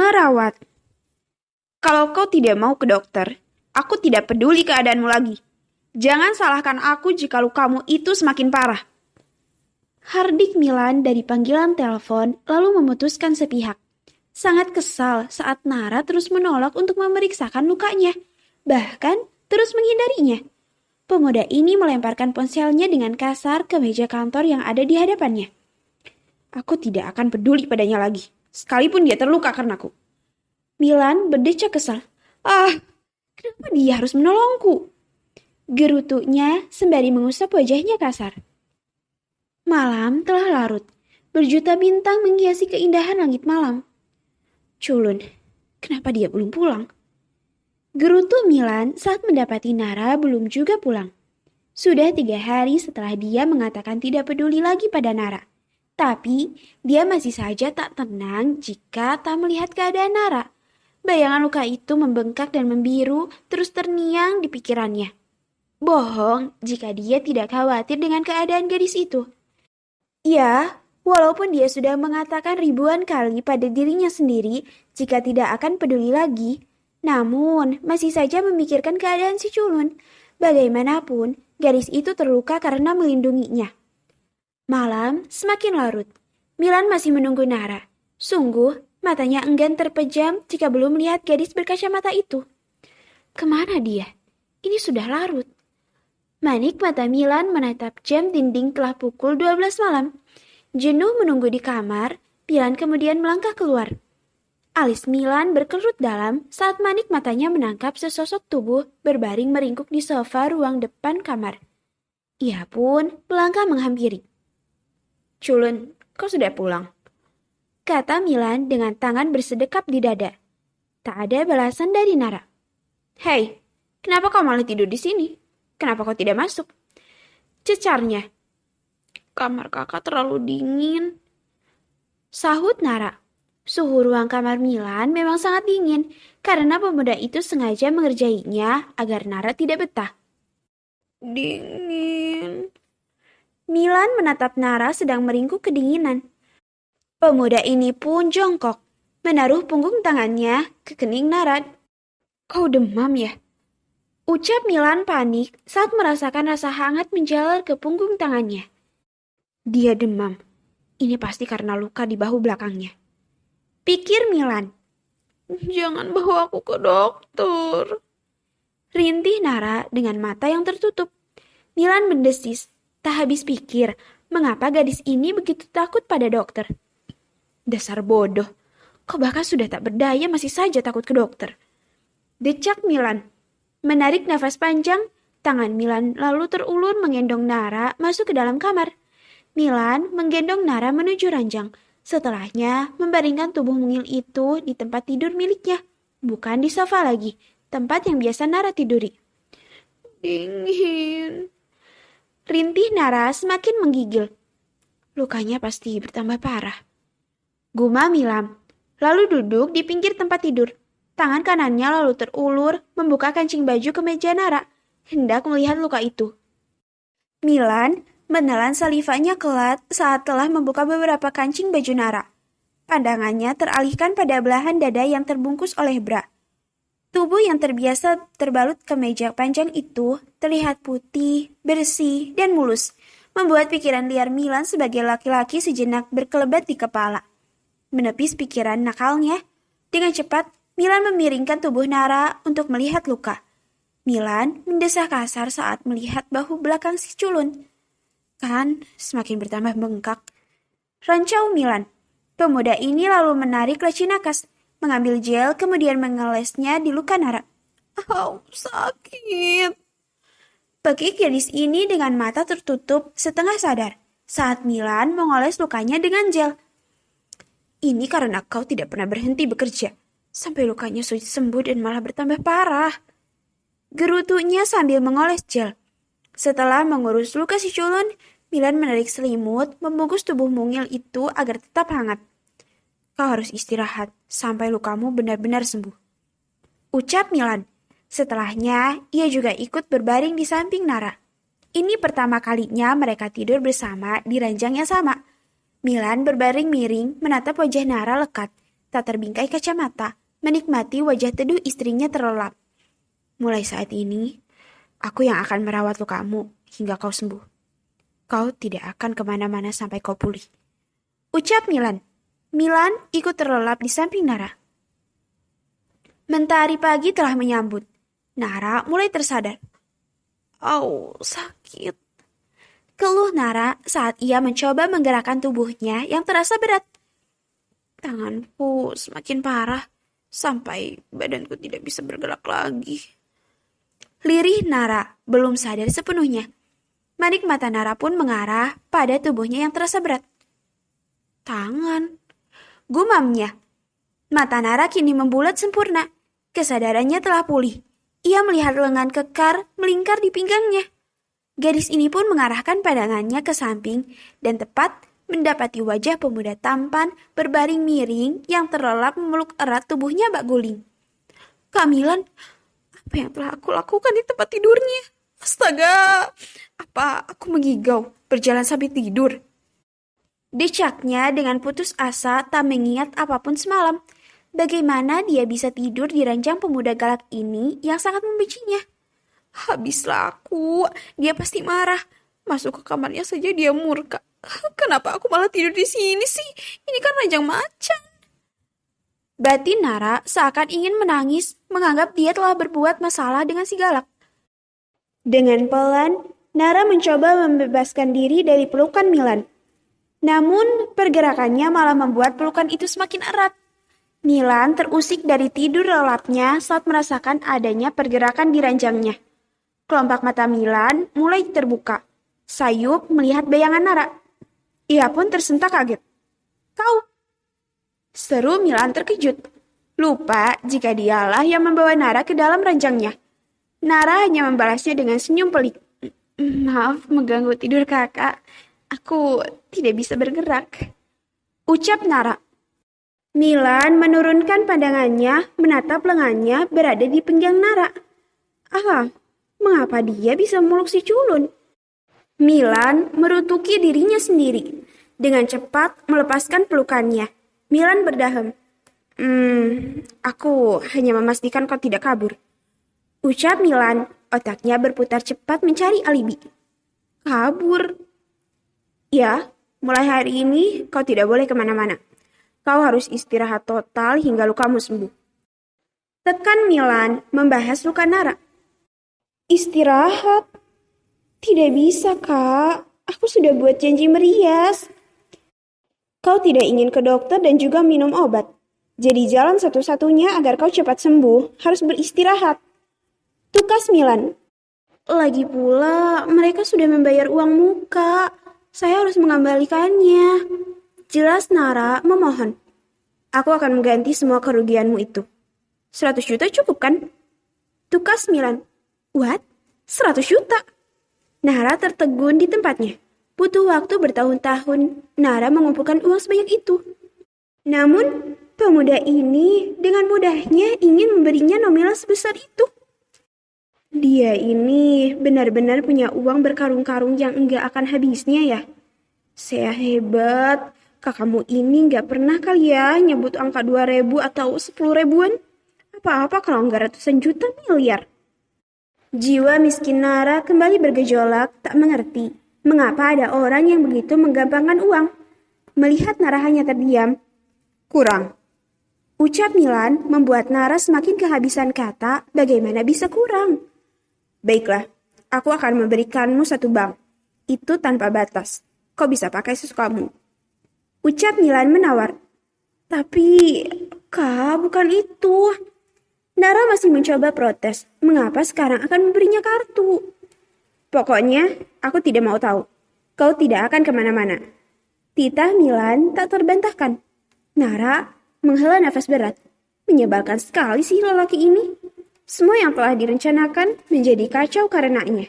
Merawat. Kalau kau tidak mau ke dokter, aku tidak peduli keadaanmu lagi. Jangan salahkan aku jika lukamu itu semakin parah. Hardik Milan dari panggilan telepon lalu memutuskan sepihak. Sangat kesal saat Nara terus menolak untuk memeriksakan lukanya, bahkan terus menghindarinya. Pemuda ini melemparkan ponselnya dengan kasar ke meja kantor yang ada di hadapannya. Aku tidak akan peduli padanya lagi, sekalipun dia terluka karenaku. Milan berdecak kesal. Kenapa dia harus menolongku? Gerutunya sembari mengusap wajahnya kasar. Malam telah larut. Berjuta bintang menghiasi keindahan langit malam. Culun, kenapa dia belum pulang? Gerutu Milan saat mendapati Nara belum juga pulang. Sudah 3 hari setelah dia mengatakan tidak peduli lagi pada Nara. Tapi dia masih saja tak tenang jika tak melihat keadaan Nara. Bayangan luka itu membengkak dan membiru terus terngiang di pikirannya. Bohong jika dia tidak khawatir dengan keadaan gadis itu. Ya, walaupun dia sudah mengatakan ribuan kali pada dirinya sendiri jika tidak akan peduli lagi, namun masih saja memikirkan keadaan si culun. Bagaimanapun, gadis itu terluka karena melindunginya. Malam semakin larut. Milan masih menunggu Nara. Sungguh, matanya enggan terpejam jika belum melihat gadis berkacamata itu. Kemana dia? Ini sudah larut. Manik mata Milan menatap jam dinding telah pukul 12 malam. Jenuh menunggu di kamar, Milan kemudian melangkah keluar. Alis Milan berkerut dalam saat manik matanya menangkap sesosok tubuh berbaring meringkuk di sofa ruang depan kamar. Ia pun melangkah menghampiri. Culun, kau sudah pulang? Kata Milan dengan tangan bersedekap di dada. Tak ada balasan dari Nara. Hei, kenapa kau malah tidur di sini? Kenapa kau tidak masuk? Cecarnya. Kamar kakak terlalu dingin. Sahut Nara. Suhu ruang kamar Milan memang sangat dingin karena pemuda itu sengaja mengerjainya agar Nara tidak betah. Dingin. Milan menatap Nara sedang meringkuk kedinginan. Pemuda ini pun jongkok, menaruh punggung tangannya ke kening Nara. Kau demam ya? Ucap Milan panik saat merasakan rasa hangat menjalar ke punggung tangannya. Dia demam. Ini pasti karena luka di bahu belakangnya. Pikir Milan. Jangan bawa aku ke dokter. Rintih Nara dengan mata yang tertutup. Milan mendesis, tak habis pikir mengapa gadis ini begitu takut pada dokter. Dasar bodoh, kau bahkan sudah tak berdaya masih saja takut ke dokter. Decak Milan. Menarik nafas panjang, tangan Milan lalu terulur menggendong Nara masuk ke dalam kamar. Milan menggendong Nara menuju ranjang. Setelahnya membaringkan tubuh mungil itu di tempat tidur miliknya. Bukan di sofa lagi, tempat yang biasa Nara tiduri. Dingin. Rintih Nara semakin menggigil. Lukanya pasti bertambah parah. Gumam Milan, lalu duduk di pinggir tempat tidur. Tangan kanannya lalu terulur, membuka kancing baju ke meja Nara, hendak melihat luka itu. Milan menelan salivanya kelat saat telah membuka beberapa kancing baju Nara. Pandangannya teralihkan pada belahan dada yang terbungkus oleh bra. Tubuh yang terbiasa terbalut kemeja panjang itu terlihat putih, bersih, dan mulus, membuat pikiran liar Milan sebagai laki-laki sejenak berkelebat di kepala. Menepis pikiran nakalnya, dengan cepat Milan memiringkan tubuh Nara untuk melihat luka. Milan mendesah kasar saat melihat bahu belakang si culun. Kan semakin bertambah bengkak. Rancau Milan. Pemuda ini lalu menarik laci nakas, mengambil gel kemudian mengelesnya di luka Nara. Sakit. Pekik gadis ini dengan mata tertutup setengah sadar saat Milan mengoles lukanya dengan gel. Ini karena kau tidak pernah berhenti bekerja. Sampai lukanya sulit sembuh dan malah bertambah parah. Gerutunya sambil mengoles gel. Setelah mengurus luka si culun, Milan menarik selimut, membungkus tubuh mungil itu agar tetap hangat. Kau harus istirahat sampai lukamu benar-benar sembuh. Ucap Milan. Setelahnya, ia juga ikut berbaring di samping Nara. Ini pertama kalinya mereka tidur bersama di ranjang yang sama. Milan berbaring miring menatap wajah Nara lekat. tak terbingkai kacamata, menikmati wajah teduh istrinya terlelap. Mulai saat ini, aku yang akan merawat lukamu hingga kau sembuh. Kau tidak akan kemana-mana sampai kau pulih. Ucap Milan. Milan ikut terlelap di samping Nara. Mentari pagi telah menyambut. Nara mulai tersadar. Au, sakit. Keluh Nara saat ia mencoba menggerakkan tubuhnya yang terasa berat. Tanganku semakin parah sampai badanku tidak bisa bergerak lagi. Lirih Nara belum sadar sepenuhnya. Manik mata Nara pun mengarah pada tubuhnya yang terasa berat. Tangan. Gumamnya. Mata Nara kini membulat sempurna. Kesadarannya telah pulih. Ia melihat lengan kekar melingkar di pinggangnya. Gadis ini pun mengarahkan pandangannya ke samping dan tepat mendapati wajah pemuda tampan berbaring miring yang terlelap memeluk erat tubuhnya Mbak Guling. Kak Milan, apa yang telah aku lakukan di tempat tidurnya? Astaga, apa aku mengigau berjalan sampai tidur? Decaknya dengan putus asa tak mengingat apapun semalam. Bagaimana dia bisa tidur di ranjang pemuda galak ini yang sangat membencinya? Habislah aku, dia pasti marah. Masuk ke kamarnya saja dia murka. Kenapa aku malah tidur di sini sih? Ini kan ranjang macan. Batin Nara seakan ingin menangis, menganggap dia telah berbuat masalah dengan si galak. Dengan pelan, Nara mencoba membebaskan diri dari pelukan Milan. Namun, pergerakannya malah membuat pelukan itu semakin erat. Milan terusik dari tidur lelapnya saat merasakan adanya pergerakan di ranjangnya. Kelopak mata Milan mulai terbuka. Sayup melihat bayangan Nara. Ia pun tersentak kaget. Kau? Seru Milan terkejut. Lupa jika dialah yang membawa Nara ke dalam ranjangnya. Nara hanya membalasnya dengan senyum pelik. Maaf mengganggu tidur kakak. Aku tidak bisa bergerak. Ucap Nara. Milan menurunkan pandangannya menatap lengannya berada di pinggang Nara. Mengapa dia bisa memeluk si culun? Milan merutuki dirinya sendiri. Dengan cepat melepaskan pelukannya. Milan berdaham. Aku hanya memastikan kau tidak kabur. Ucap Milan, otaknya berputar cepat mencari alibi. Kabur? Ya, mulai hari ini kau tidak boleh kemana-mana. Kau harus istirahat total hingga lukamu sembuh. Tekan Milan membahas luka Nara. Istirahat? Tidak bisa, Kak. Aku sudah buat janji merias. Kau tidak ingin ke dokter dan juga minum obat. Jadi jalan satu-satunya agar kau cepat sembuh harus beristirahat. Tukas Milan. Lagi pula, mereka sudah membayar uang muka. Saya harus mengembalikannya. Jelas Nara memohon. Aku akan mengganti semua kerugianmu itu. 100 juta cukup kan? Tukas Milan. What? 100 juta? Nara tertegun di tempatnya. Butuh waktu bertahun-tahun Nara mengumpulkan uang sebanyak itu. Namun, pemuda ini dengan mudahnya ingin memberinya nominal sebesar itu. Dia ini benar-benar punya uang berkarung-karung yang enggak akan habisnya ya. Saya hebat. Kakakmu ini enggak pernah kali ya nyebut angka 2.000 atau 10 ribuan. Apa-apa kalau enggak ratusan juta miliar. Jiwa miskin Nara kembali bergejolak, tak mengerti mengapa ada orang yang begitu menggampangkan uang. Melihat Nara hanya terdiam. Kurang. Ucap Milan membuat Nara semakin kehabisan kata, bagaimana bisa kurang? Baiklah, aku akan memberikanmu 1 bank. Itu tanpa batas. Kau bisa pakai sesukamu. Ucap Milan menawar. Tapi, Kak, bukan itu. Nara masih mencoba protes. Mengapa sekarang akan memberinya kartu? Pokoknya, aku tidak mau tahu. Kau tidak akan kemana-mana. Titah Milan tak terbantahkan. Nara menghela nafas berat. Menyebalkan sekali sih lelaki ini. Semua yang telah direncanakan menjadi kacau karenanya.